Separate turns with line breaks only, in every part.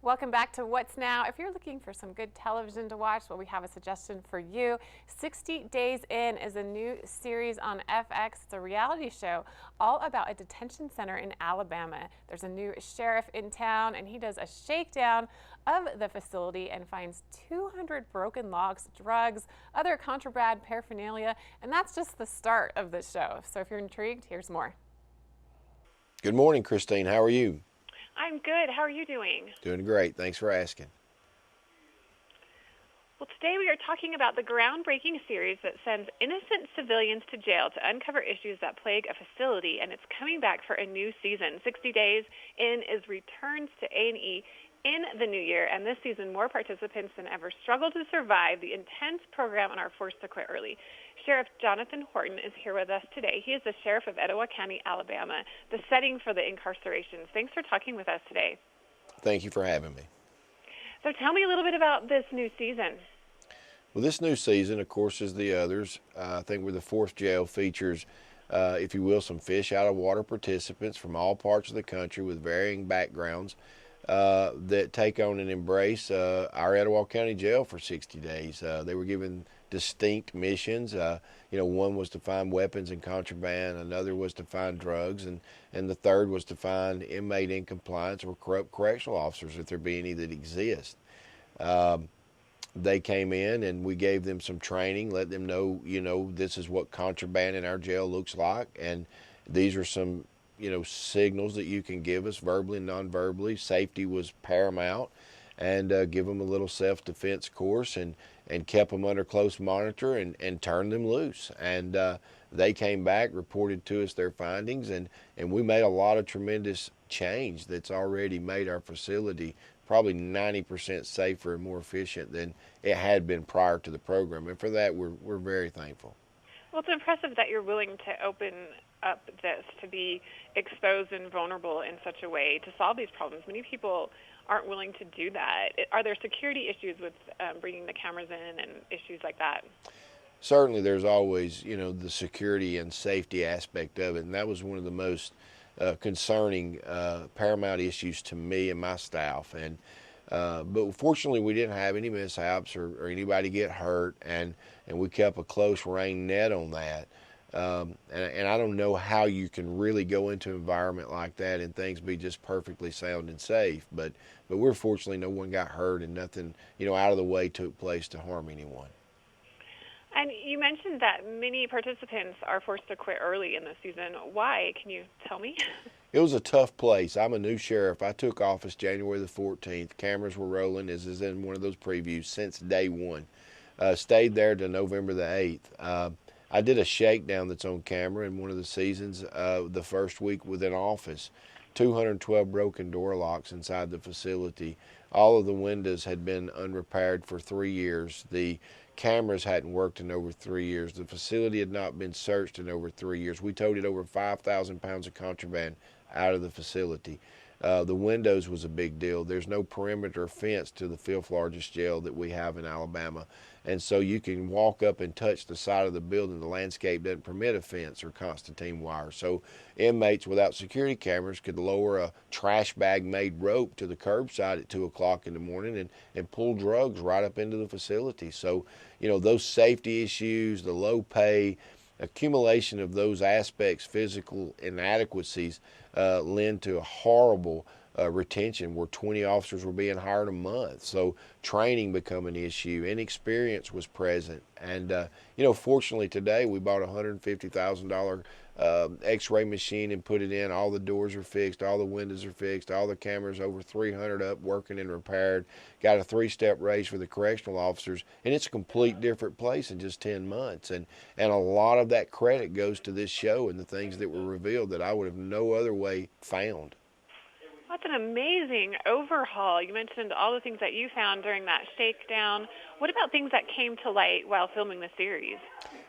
Welcome back to What's Now. If you're looking for some good television to watch, well, we have a suggestion for you. 60 Days In is a new series on FX. It's a reality show all about a detention center in Alabama. There's a new sheriff in town, and he does a shakedown of the facility and finds 200 broken locks, drugs, other contraband paraphernalia, and that's just the start of the show. So if you're intrigued, here's more.
Good morning, Christine. How are you?
I'm good. How are you doing?
Doing great. Thanks for asking.
Well, today we are talking about the groundbreaking series that sends innocent civilians to jail to uncover issues that plague a facility, and it's coming back for a new season. 60 Days In is returns to A&E in the new year, and this season more participants than ever struggle to survive the intense program and are forced to quit early. Sheriff Jonathan Horton is here with us today. He is the Sheriff of Etowah County, Alabama, the setting for the incarcerations. Thanks for talking with us today.
Thank you for having me.
So tell me a little bit about this new season.
Well, this new season, of course, as the others, I think we're the fourth jail, features, if you will, some fish out of water participants from all parts of the country with varying backgrounds that take on and embrace our Etowah County Jail for 60 days. They were given distinct missions. One was to find weapons and contraband, another was to find drugs, and the third was to find inmate in compliance or corrupt correctional officers, if there be any that exist. They came in and we gave them some training, let them know, this is what contraband in our jail looks like, and these are some signals that you can give us verbally and non-verbally. Safety was paramount, and give them a little self-defense course and kept them under close monitor and turned them loose. And they came back, reported to us their findings, and we made a lot of tremendous change that's already made our facility probably 90% safer and more efficient than it had been prior to the program. And for that, we're very thankful.
Well, it's impressive that you're willing to open up this, to be exposed and vulnerable in such a way to solve these problems. Many people aren't willing to do that. Are there security issues with bringing the cameras in and issues like that?
Certainly there's always, the security and safety aspect of it, and that was one of the most concerning paramount issues to me and my staff. And but fortunately we didn't have any mishaps or anybody get hurt, and we kept a close rain net on that. And I don't know how you can really go into an environment like that and things be just perfectly sound and safe, but we're fortunately no one got hurt and nothing out of the way took place to harm anyone.
And you mentioned that many participants are forced to quit early in the season. Why? Can you tell me?
It was a tough place. I'm a new sheriff. I took office January the 14th. Cameras were rolling, as is in one of those previews, since day one. Stayed there to November the 8th. I did a shakedown that's on camera in one of the seasons, the first week within office. 212 broken door locks inside the facility. All of the windows had been unrepaired for 3 years. The cameras hadn't worked in over 3 years. The facility had not been searched in over 3 years. We toted over 5,000 pounds of contraband out of the facility. The windows was a big deal. There's no perimeter fence to the fifth largest jail that we have in Alabama. And so you can walk up and touch the side of the building. The landscape doesn't permit a fence or Constantine wire. So inmates without security cameras could lower a trash bag made rope to the curbside at 2 o'clock in the morning and pull drugs right up into the facility. So, those safety issues, the low pay, accumulation of those aspects, physical inadequacies, lend to a horrible retention where 20 officers were being hired a month. So training become an issue. Inexperience was present. And, fortunately today we bought a $150,000 x-ray machine and put it in. All the doors are fixed, all the windows are fixed, all the cameras, over 300 up, working and repaired. Got a 3-step raise for the correctional officers, and it's a complete different place in just 10 months. And a lot of that credit goes to this show and the things that were revealed that I would have no other way found.
That's an amazing overhaul. You mentioned all the things that you found during that shakedown. What about things that came to light while filming the series?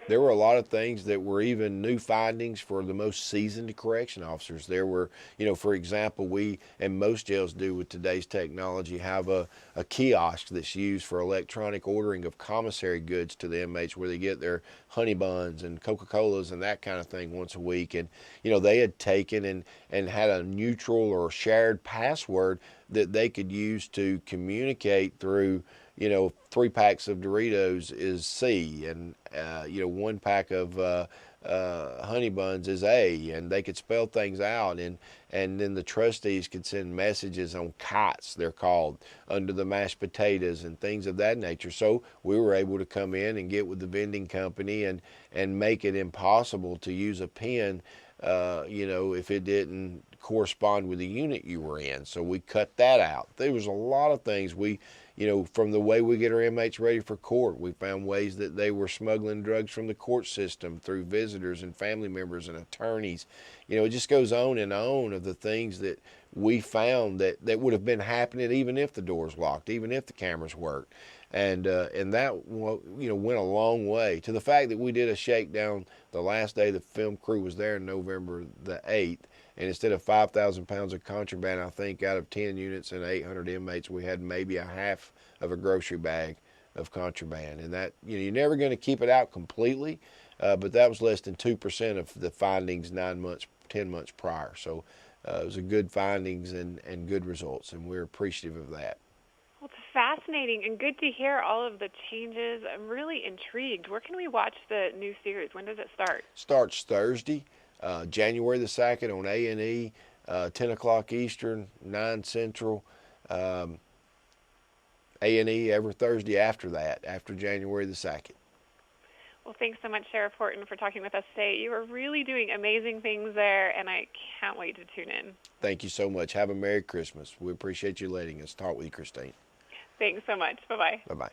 There were a lot of things that were even new findings for the most seasoned correction officers. There were, for example, we, and most jails do with today's technology, have a kiosk that's used for electronic ordering of commissary goods to the inmates, where they get their honey buns and Coca-Colas and that kind of thing once a week. And, they had taken and had a neutral or shared shared password that they could use to communicate through. 3 packs of Doritos is C, and 1 pack of honey buns is A, and they could spell things out, and then the trustees could send messages on kites, they're called, under the mashed potatoes and things of that nature. So we were able to come in and get with the vending company and make it impossible to use a pen, if it didn't correspond with the unit you were in. So we cut that out. There was a lot of things from the way we get our inmates ready for court. We found ways that they were smuggling drugs from the court system through visitors and family members and attorneys. It just goes on and on of the things that we found that would have been happening even if the doors locked, even if the cameras worked. And that went a long way to the fact that we did a shakedown the last day the film crew was there, November the 8th. And instead of 5,000 pounds of contraband, I think out of 10 units and 800 inmates, we had maybe a half of a grocery bag of contraband. And that, you're never going to keep it out completely, but that was less than 2% of the findings 10 months prior. So it was a good findings and good results, and we're appreciative of that.
Well, it's fascinating and good to hear all of the changes. I'm really intrigued. Where can we watch the new series? When does it start?
Starts Thursday. January the 2nd on A&E, 10 o'clock Eastern, 9 Central. A&E every Thursday after that, after January the 2nd.
Well, thanks so much, Sheriff Horton, for talking with us today. You are really doing amazing things there, and I can't wait to tune in.
Thank you so much. Have a Merry Christmas. We appreciate you letting us talk with you, Christine.
Thanks so much. Bye-bye.
Bye-bye.